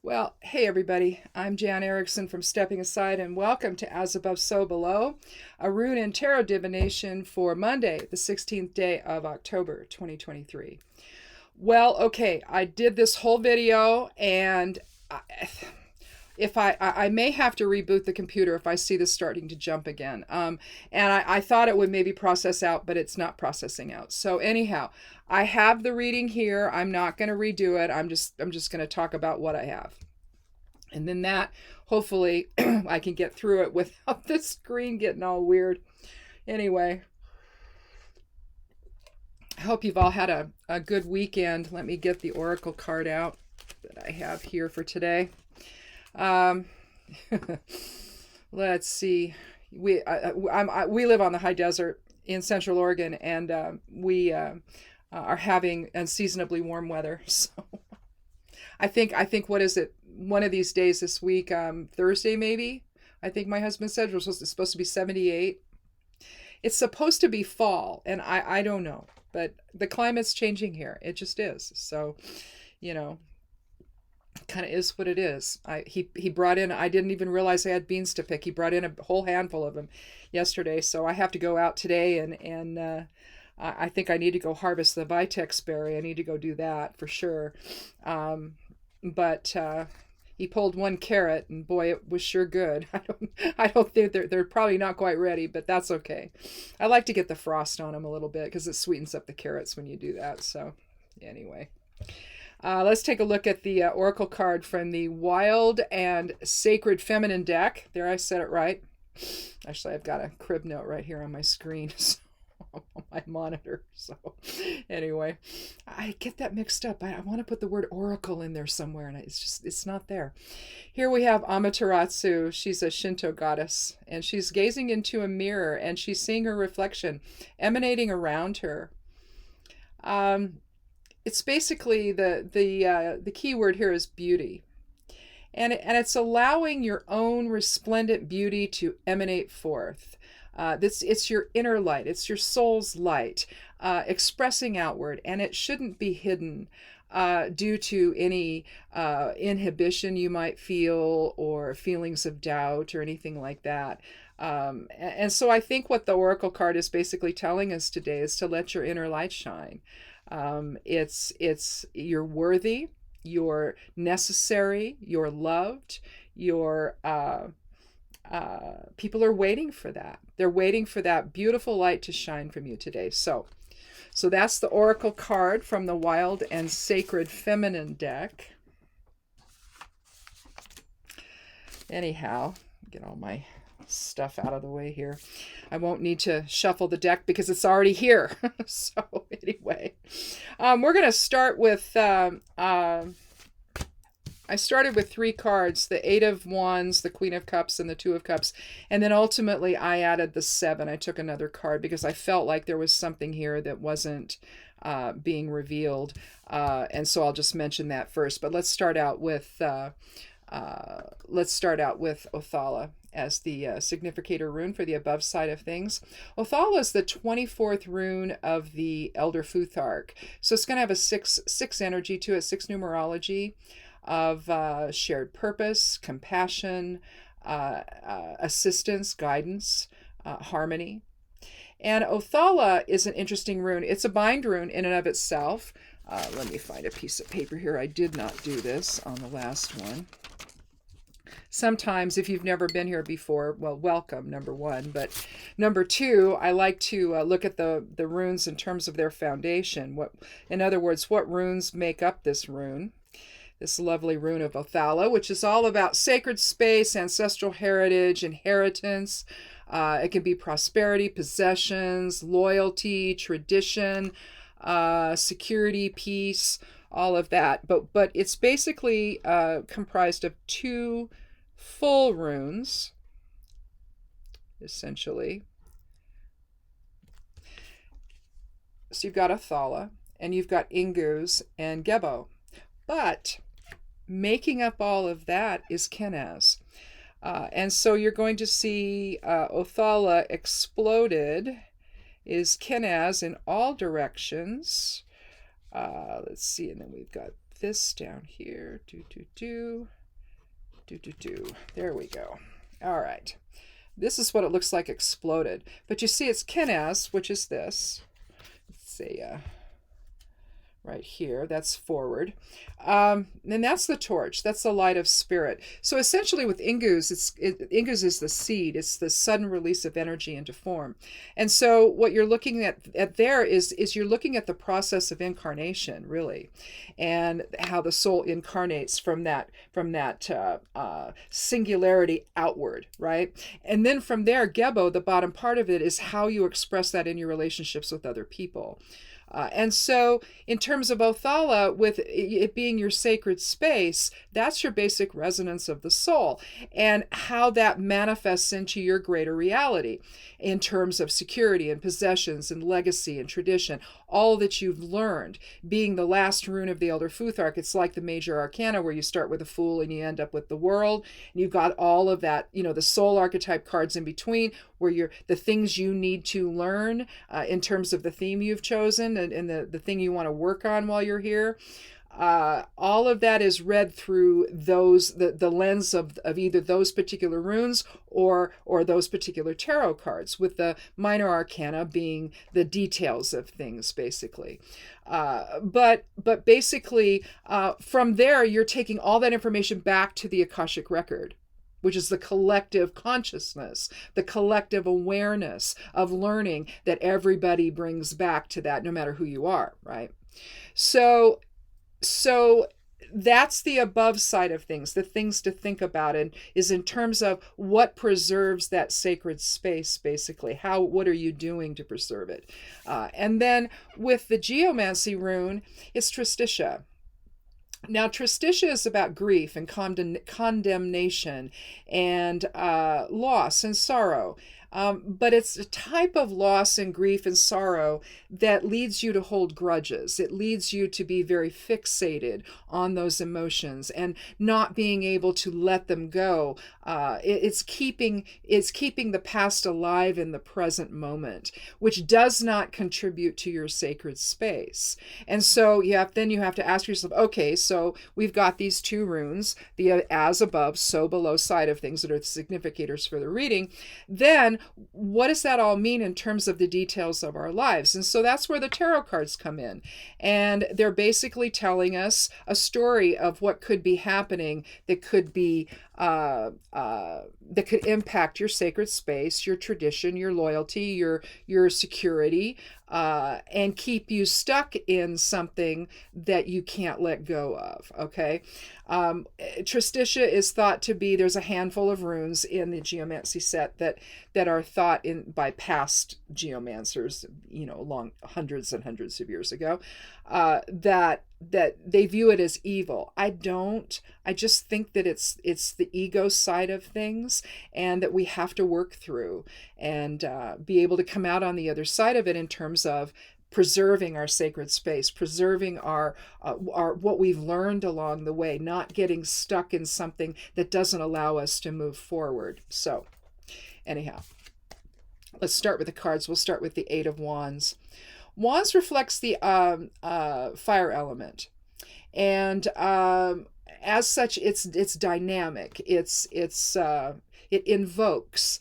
Well, hey everybody, I'm Jan Erickson from Stepping Aside, and welcome to As Above, So Below, a rune and tarot divination for Monday, the 16th day of October, 2023. Well, okay, I did this whole video, and I, if I may have to reboot the computer if I see this starting to jump again. And I thought it would maybe process out, but it's not processing out. So anyhow, I have the reading here. I'm not going to redo it. I'm just going to talk about what I have. And then that, hopefully, I can get through it without the screen getting all weird. Anyway, I hope you've all had a good weekend. Let me get the oracle card out that I have here for today. Let's see. We live on the high desert in Central Oregon, and we are having unseasonably warm weather. So I think what is it? One of these days this week, Thursday maybe. I think my husband said it's supposed to be 78. It's supposed to be fall, and I don't know, but the climate's changing here. It just is. So, you know, kind of is what it is. He brought in, I didn't even realize I had beans to pick. He brought in a whole handful of them yesterday, so I have to go out today and I think I need to go harvest the vitex berry. I need to go do that for sure. But he pulled one carrot, and boy, it was sure good. I don't think they're probably not quite ready, but that's okay. I like to get the frost on them a little bit because it sweetens up the carrots when you do that. So anyway. Let's take a look at the oracle card from the Wild and Sacred Feminine deck. There, I said it right. Actually, I've got a crib note right here on my screen, so, on my monitor. So anyway, I get that mixed up. I want to put the word oracle in there somewhere, and it's not there. Here we have Amaterasu. She's a Shinto goddess, and she's gazing into a mirror, and she's seeing her reflection emanating around her. It's basically the key word here is beauty, and it's allowing your own resplendent beauty to emanate forth. It's your inner light, it's your soul's light, expressing outward, and it shouldn't be hidden due to any inhibition you might feel or feelings of doubt or anything like that. And so I think what the oracle card is basically telling us today is to let your inner light shine. It's you're worthy, you're necessary, you're loved, you're people are waiting for that. They're waiting for that beautiful light to shine from you today. So that's the oracle card from the Wild and Sacred Feminine deck. Anyhow, get all my stuff out of the way here. I won't need to shuffle the deck because it's already here. So anyway, we're going to start with, I started with 3 cards, the 8 of Wands, the Queen of Cups, and the 2 of Cups. And then ultimately I added the 7. I took another card because I felt like there was something here that wasn't being revealed. And so I'll just mention that first. But let's start out with Othala as the significator rune for the above side of things. Othala is the 24th rune of the Elder Futhark. So it's going to have a 6 energy to it, 6 numerology of shared purpose, compassion, assistance, guidance, harmony. And Othala is an interesting rune. It's a bind rune in and of itself. Let me find a piece of paper here. I did not do this on the last one. Sometimes, if you've never been here before, well, welcome, number 1. But number 2, I like to look at the runes in terms of their foundation. In other words, what runes make up this rune? This lovely rune of Othala, which is all about sacred space, ancestral heritage, inheritance. It can be prosperity, possessions, loyalty, tradition, security, peace, all of that. But it's basically comprised of 2 full runes, essentially. So you've got Othala, and you've got Ingus and Gebo. But making up all of that is Kenaz. And so you're going to see Othala exploded is Kenaz in all directions. Let's see, and then we've got this down here. There we go. All right. This is what it looks like exploded. But you see it's Kenaz, which is this. Let's see, right here, that's forward. And that's the torch. That's the light of spirit. So essentially with Ingus, Ingus is the seed. It's the sudden release of energy into form. And so what you're looking at there is you're looking at the process of incarnation, really, and how the soul incarnates from that singularity outward, right? And then from there, Gebo, the bottom part of it, is how you express that in your relationships with other people. And so in terms of Othala, with it being your sacred space, that's your basic resonance of the soul and how that manifests into your greater reality in terms of security and possessions and legacy and tradition, all that you've learned. Being the last rune of the Elder Futhark, it's like the major arcana where you start with a Fool and you end up with the World. And you've got all of that, the soul archetype cards in between where you're the things you need to learn in terms of the theme you've chosen and the thing you want to work on while you're here. All of that is read through the lens of either those particular runes or those particular tarot cards, with the minor arcana being the details of things, basically. But basically, from there, you're taking all that information back to the Akashic record, which is the collective consciousness, the collective awareness of learning that everybody brings back to that, no matter who you are, right? So that's the above side of things. The things to think about is in terms of what preserves that sacred space, basically. What are you doing to preserve it? And then with the Geomancy rune, it's Tristitia. Now, Tristitia is about grief and condemnation and loss and sorrow. But it's a type of loss and grief and sorrow that leads you to hold grudges. It leads you to be very fixated on those emotions and not being able to let them go. It's keeping the past alive in the present moment, which does not contribute to your sacred space. And so you have to ask yourself, okay, so we've got these two runes, the as above, so below side of things that are the significators for the reading. Then what does that all mean in terms of the details of our lives? And so that's where the tarot cards come in. And they're basically telling us a story of what could be happening that could be that could impact your sacred space, your tradition, your loyalty, your security, and keep you stuck in something that you can't let go of. Okay. Tristitia is thought to be, there's a handful of runes in the Geomancy set that are thought in by past geomancers, long hundreds and hundreds of years ago, that they view it as evil. I don't. I just think that it's the ego side of things, and that we have to work through and be able to come out on the other side of it in terms of preserving our sacred space, preserving our what we've learned along the way, not getting stuck in something that doesn't allow us to move forward. So, anyhow, let's start with the cards. We'll start with the Eight of Wands. Wands reflects the fire element, and as such, it's dynamic. It invokes.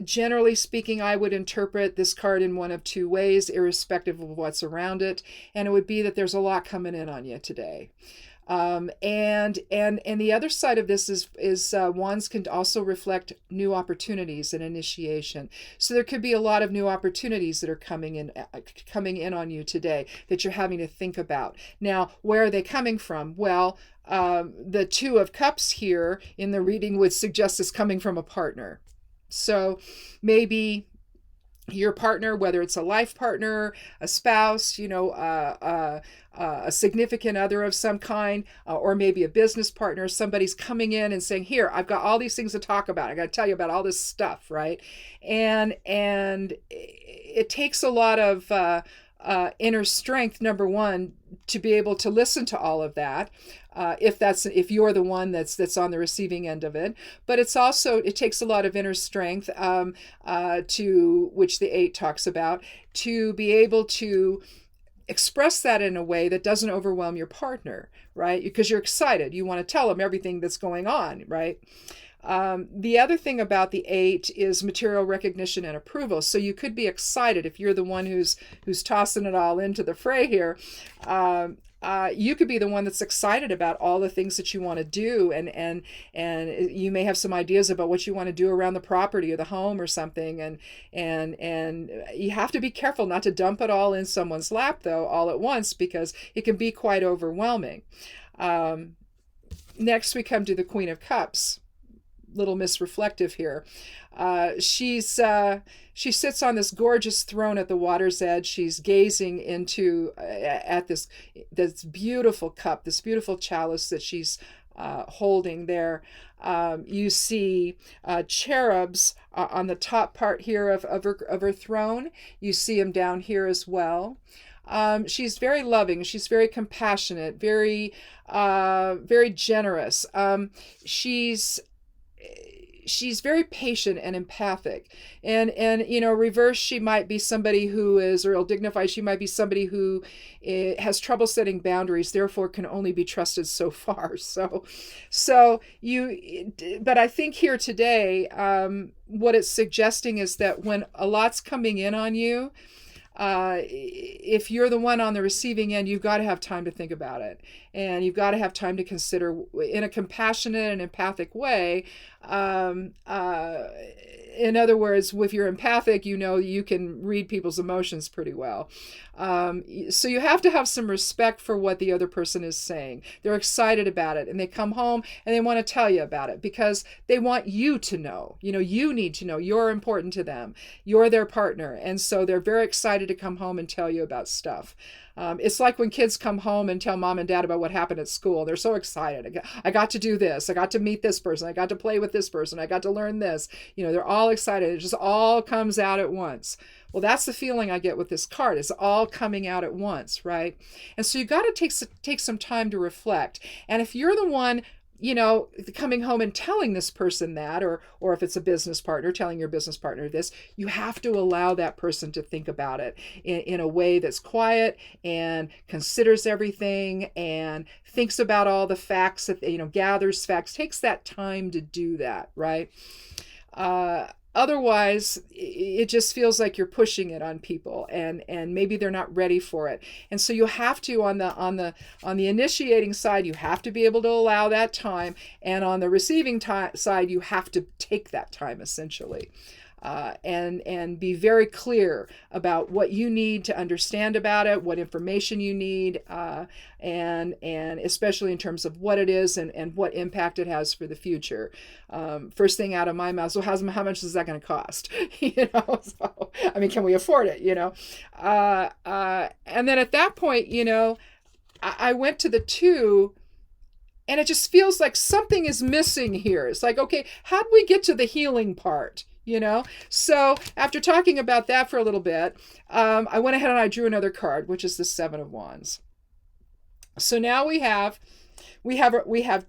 Generally speaking, I would interpret this card in one of two ways, irrespective of what's around it, and it would be that there's a lot coming in on you today. And the other side of this is wands can also reflect new opportunities and initiation. So there could be a lot of new opportunities that are coming in on you today that you're having to think about. Now, where are they coming from? Well, the Two of Cups here in the reading would suggest it's coming from a partner. So maybe your partner, whether it's a life partner, a spouse, a significant other of some kind, or maybe a business partner, somebody's coming in and saying, here, I've got all these things to talk about. I got to tell you about all this stuff, right? And it takes a lot of inner strength, number one, to be able to listen to all of that. If you're the one that's on the receiving end of it, but it takes a lot of inner strength, to which the 8 talks about, to be able to express that in a way that doesn't overwhelm your partner, right? Because you're excited. You want to tell them everything that's going on, right? The other thing about the 8 is material recognition and approval. So you could be excited if you're the one who's tossing it all into the fray here. You could be the one that's excited about all the things that you want to do, and you may have some ideas about what you want to do around the property or the home or something, and you have to be careful not to dump it all in someone's lap though all at once, because it can be quite overwhelming. Next we come to the Queen of Cups. Little Miss Reflective here. She sits on this gorgeous throne at the water's edge. She's gazing into at this beautiful cup, this beautiful chalice that she's holding there. You see cherubs on the top part here of her throne. You see them down here as well. She's very loving. She's very compassionate. Very generous. She's very patient and empathic, and reverse, she might be somebody who is, or dignified, she might be somebody who has trouble setting boundaries, therefore can only be trusted so far. But I think here today, what it's suggesting is that when a lot's coming in on you, if you're the one on the receiving end, you've got to have time to think about it, and you've got to have time to consider in a compassionate and empathic way. In other words, if you're empathic, you can read people's emotions pretty well. So you have to have some respect for what the other person is saying. They're excited about it, and they come home and they want to tell you about it because they want you to know. You need to know. You're important to them. You're their partner. And so they're very excited to come home and tell you about stuff. It's like when kids come home and tell mom and dad about what happened at school. They're so excited. I got to do this. I got to meet this person. I got to play with this person. I got to learn this. They're all excited. It just all comes out at once. Well, that's the feeling I get with this card. It's all coming out at once, right? And so you got to take some time to reflect. And if you're the one, coming home and telling this person that, or if it's a business partner, telling your business partner this, you have to allow that person to think about it in a way that's quiet and considers everything and thinks about all the facts, that gathers facts, takes that time to do that, right? Otherwise, it just feels like you're pushing it on people, and maybe they're not ready for it. And so you have to, on the initiating side, you have to be able to allow that time, and on the receiving side, you have to take that time essentially. And be very clear about what you need to understand about it, what information you need, and especially in terms of what it is and what impact it has for the future. First thing out of my mouth, so how much is that going to cost? So, can we afford it? And then at that point, I went to the 2, and it just feels like something is missing here. It's like, okay, how do we get to the healing part? So after talking about that for a little bit, I went ahead and I drew another card, which is the 7 of Wands. So now we have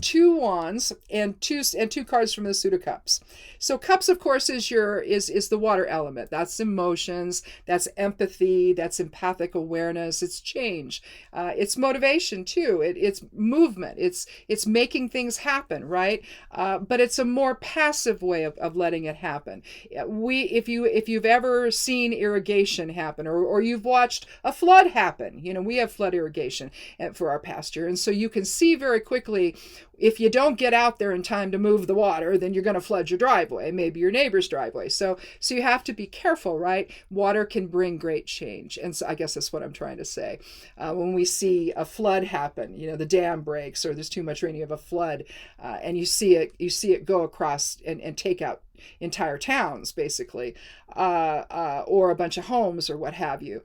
2 wands and two cards from the suit of cups. So cups, of course, is the water element. That's emotions, that's empathy, that's empathic awareness, it's change, it's motivation too. It's movement. It's making things happen, right? But it's a more passive way of letting it happen. If you've ever seen irrigation happen, or you've watched a flood happen, we have flood irrigation for our pasture, and so you can see very quickly, if you don't get out there in time to move the water, then you're going to flood your driveway, maybe your neighbor's driveway. So you have to be careful, right? Water can bring great change. And so I guess that's what I'm trying to say. When we see a flood happen, the dam breaks, or there's too much rain, you have a flood, and you see it go across and take out entire towns, basically, or a bunch of homes or what have you.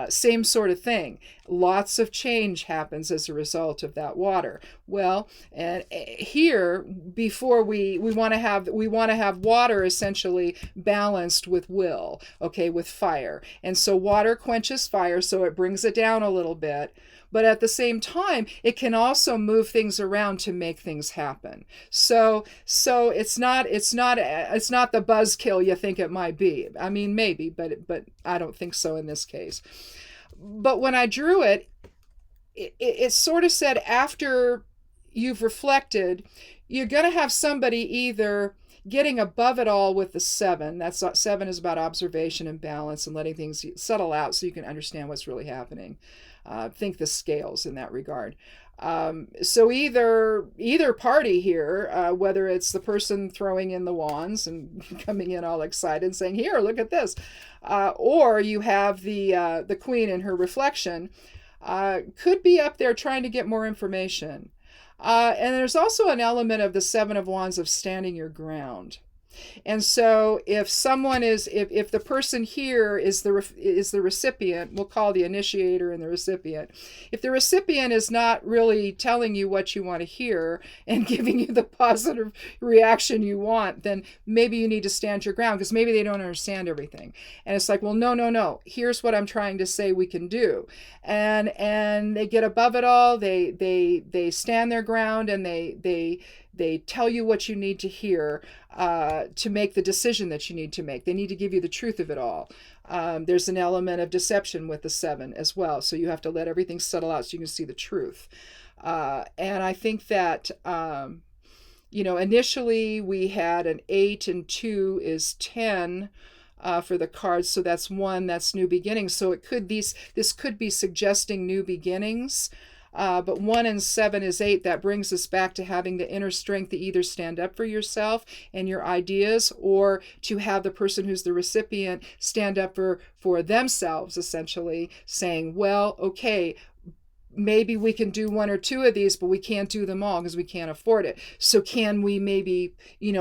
Same sort of thing. Lots of change happens as a result of that water. Well, and here, before we want to have water essentially balanced with will, okay, with fire. And so water quenches fire, so it brings it down a little bit. But at the same time, it can also move things around to make things happen. So it's not the buzzkill you think it might be. Maybe, but I don't think so in this case. But when I drew it, it sort of said after you've reflected, you're going to have somebody either getting above it all with the 7. That's 7 is about observation and balance and letting things settle out so you can understand what's really happening. Think the scales in that regard. So either party here, whether it's the person throwing in the wands and coming in all excited and saying, "Here, look at this," or you have the queen in her reflection, could be up there trying to get more information. And there's also an element of the 7 of Wands of standing your ground. And so if someone is, if the person here is the recipient, we'll call the initiator and the recipient. If the recipient is not really telling you what you want to hear and giving you the positive reaction you want, then maybe you need to stand your ground, because maybe they don't understand everything. And it's like, well, no. Here's what I'm trying to say we can do. And they get above it all. They stand their ground, and they tell you what you need to hear to make the decision that you need to make. They need to give you the truth of it all. There's an element of deception with the 7 as well. So you have to let everything settle out so you can see the truth. And I think that, initially we had an 8 and 2 is 10 for the cards. So that's 1, that's new beginnings. So this could be suggesting new beginnings. But 1 and 7 is 8. That brings us back to having the inner strength to either stand up for yourself and your ideas, or to have the person who's the recipient stand up for themselves, essentially saying, well, okay, maybe we can do 1 or 2 of these, but we can't do them all because we can't afford it. So can we maybe,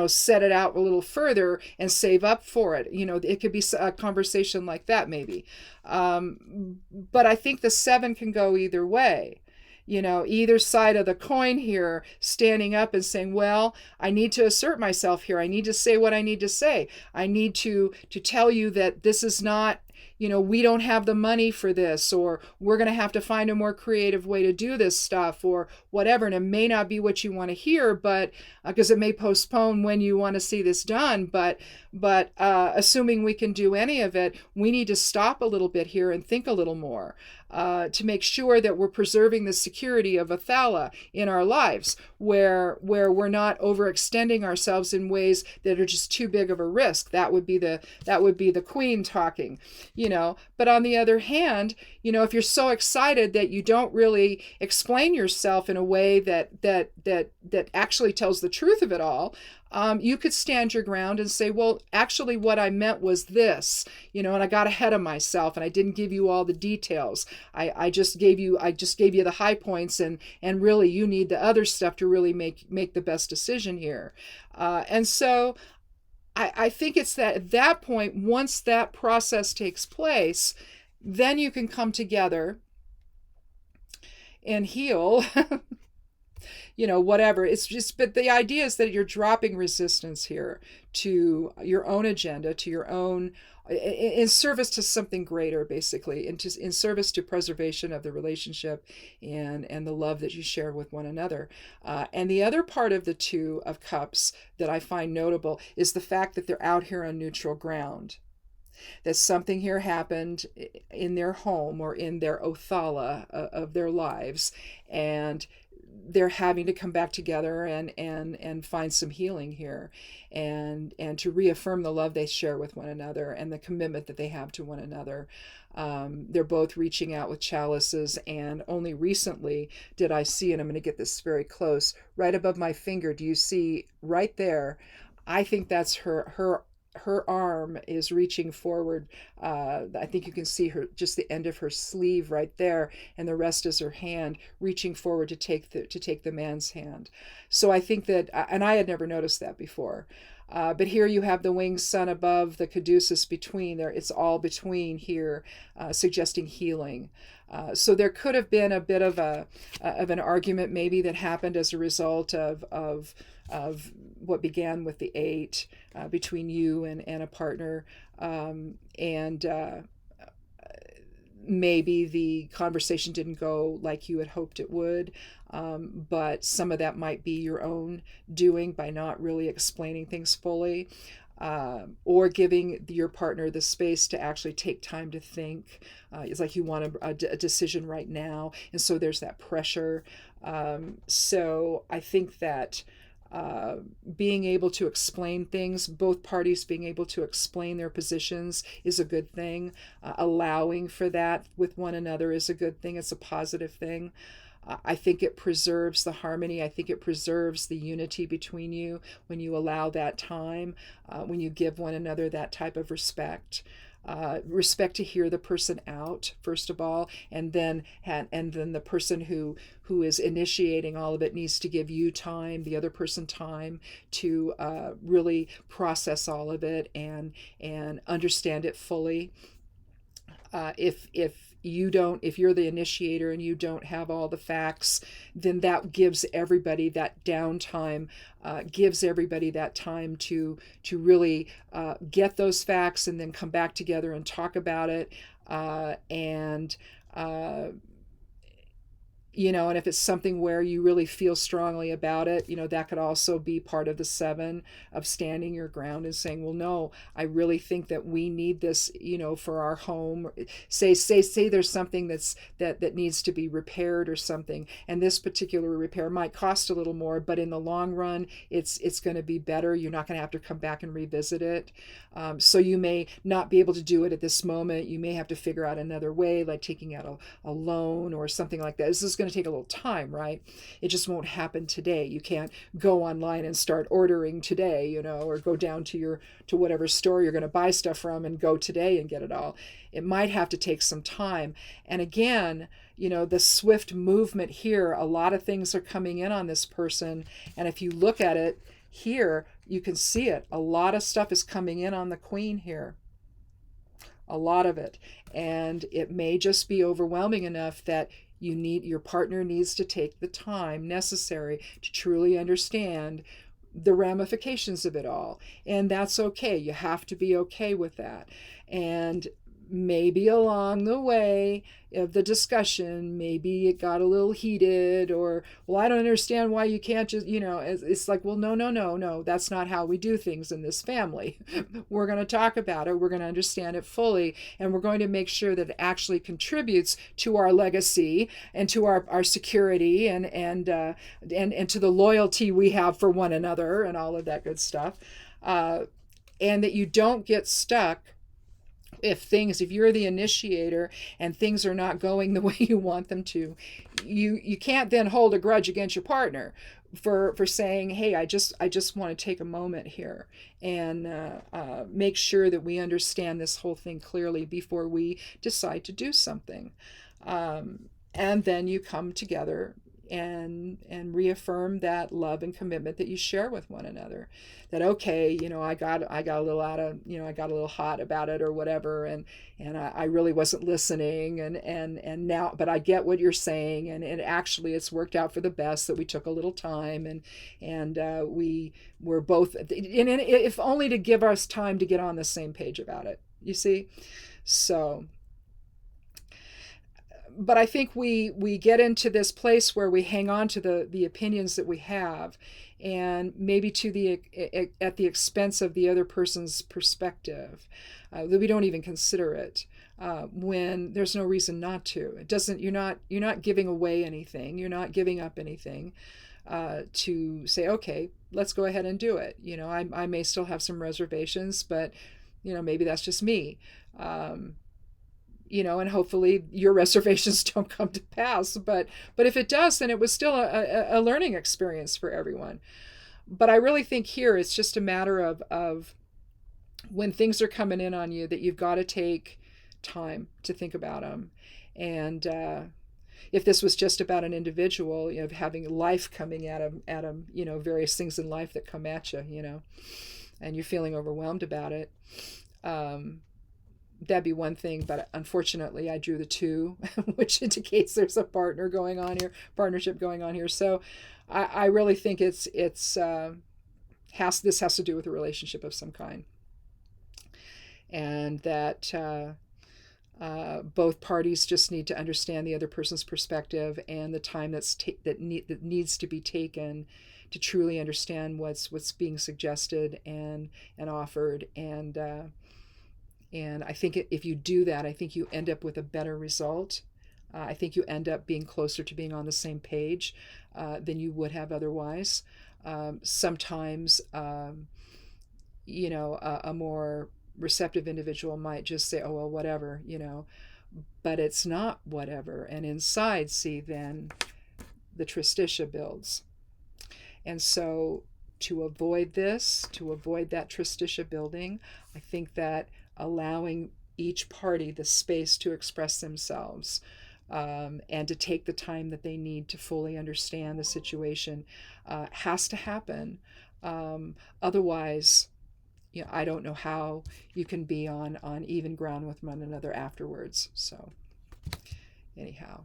set it out a little further and save up for it? It could be a conversation like that maybe. But I think the 7 can go either way. Either side of the coin here, standing up and saying, well, I need to assert myself here. I need to say what I need to say. I need to tell you that this is not, we don't have the money for this, or we're going to have to find a more creative way to do this stuff, or whatever. And it may not be what you want to hear, but because it may postpone when you want to see this done. But assuming we can do any of it, we need to stop a little bit here and think a little more. To make sure that we're preserving the security of Athala in our lives, where we're not overextending ourselves in ways that are just too big of a risk. That would be the queen talking, But on the other hand, if you're so excited that you don't really explain yourself in a way that actually tells the truth of it all, you could stand your ground and say, well, actually what I meant was this, and I got ahead of myself and I didn't give you all the details. I just gave you the high points, and really you need the other stuff to really make the best decision here. And so I think it's that at that point, once that process takes place, then you can come together and heal. Whatever. It's just, but the idea is that you're dropping resistance here to your own agenda, to your own, in service to something greater, basically, in service to preservation of the relationship and the love that you share with one another. And the other part of the 2 of Cups that I find notable is the fact that they're out here on neutral ground. That something here happened in their home or in their Othala of their lives, and they're having to come back together and find some healing here, and to reaffirm the love they share with one another and the commitment that they have to one another. They're both reaching out with chalices, and only recently did I see, and I'm going to get this very close, right above my finger. Do you see right there? I think that's her arm is reaching forward. I think you can see her, just the end of her sleeve right there, and the rest is her hand reaching forward to take the man's hand. So I think that, and I had never noticed that before. But here you have the winged sun above, the caduceus between there. It's all between here, suggesting healing. So there could have been a bit of an argument maybe that happened as a result of what began with the 8 between you and a partner, and maybe the conversation didn't go like you had hoped it would, but some of that might be your own doing by not really explaining things fully. or giving your partner the space to actually take time to think. It's like you want a decision right now, and so there's that pressure. So I think that being able to explain things, both parties being able to explain their positions is a good thing. Allowing for that with one another is a good thing. It's a positive thing. I think it preserves the harmony. I think it preserves the unity between you when you allow that time, when you give one another that type of respect. Respect to hear the person out first of all, and then the person who is initiating all of it needs to give you time, the other person time to really process all of it and understand it fully. If you're the initiator and you don't have all the facts, then that gives everybody that downtime, gives everybody that time to really get those facts and then come back together and talk about it. And and if it's something where you really feel strongly about it, that could also be part of the 7 of standing your ground and saying, well, no, I really think that we need this, for our home. Say there's something that needs to be repaired or something, and this particular repair might cost a little more, but in the long run, it's going to be better. You're not going to have to come back and revisit it. So you may not be able to do it at this moment. You may have to figure out another way, like taking out a loan or something like that. This is going to take a little time, right? It just won't happen today. You can't go online and start ordering today, or go down to whatever store you're going to buy stuff from and go today and get it all. It might have to take some time. And again, the swift movement here, a lot of things are coming in on this person. And if you look at it here, you can see it. A lot of stuff is coming in on the queen here. A lot of it. And it may just be overwhelming enough that your partner needs to take the time necessary to truly understand the ramifications of it all. And that's okay. You have to be okay with that. And maybe along the way of the discussion, maybe it got a little heated, or, well, I don't understand why you can't just, it's like, well, no, that's not how we do things in this family. We're going to talk about it. We're going to understand it fully. And we're going to make sure that it actually contributes to our legacy and to our security and to the loyalty we have for one another and all of that good stuff. And that you don't get stuck if you're the initiator and things are not going the way you want them to. You can't then hold a grudge against your partner for saying, hey, I just want to take a moment here and make sure that we understand this whole thing clearly before we decide to do something. And then you come together and reaffirm that love and commitment that you share with one another. That, okay, I got a little I got a little hot about it or whatever, and I really wasn't listening, and now, but I get what you're saying, and actually it's worked out for the best that we took a little time, and we were both, and if only to give us time to get on the same page about it, you see. So, but I think we get into this place where we hang on to the opinions that we have, and maybe at the expense of the other person's perspective, that we don't even consider it, when there's no reason not to. It doesn't. You're not giving away anything. You're not giving up anything. To say, okay, let's go ahead and do it. I may still have some reservations, but maybe that's just me. And hopefully your reservations don't come to pass. But if it does, then it was still a learning experience for everyone. But I really think here it's just a matter of when things are coming in on you, that you've got to take time to think about them. And if this was just about an individual, having life coming at them, various things in life that come at you, and you're feeling overwhelmed about it, that'd be one thing. But unfortunately I drew the 2, which indicates there's a partnership going on here. So I really think this has to do with a relationship of some kind, and that Both parties just need to understand the other person's perspective and the time that needs to be taken to truly understand what's being suggested and offered. And I think if you do that, I think you end up with a better result. I think you end up being closer to being on the same page than you would have otherwise. Sometimes, a more receptive individual might just say, oh, well, whatever, but it's not whatever. And inside, see, then the tristitia builds. And so to avoid that tristitia building, I think that allowing each party the space to express themselves, and to take the time that they need to fully understand the situation has to happen. Otherwise, I don't know how you can be on even ground with one another afterwards. So anyhow,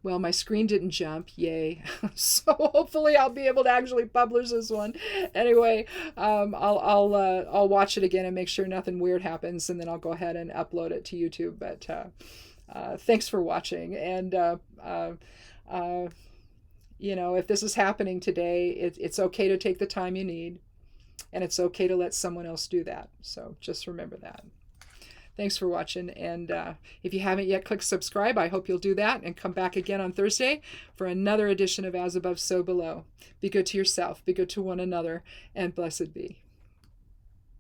well, my screen didn't jump, yay. So hopefully I'll be able to actually publish this one. Anyway, I'll watch it again and make sure nothing weird happens, and then I'll go ahead and upload it to YouTube. But thanks for watching. And if this is happening today, it's okay to take the time you need, and it's okay to let someone else do that. So just remember that. Thanks for watching, and if you haven't yet clicked subscribe, I hope you'll do that and come back again on Thursday for another edition of As Above, So Below. Be good to yourself, be good to one another, and blessed be.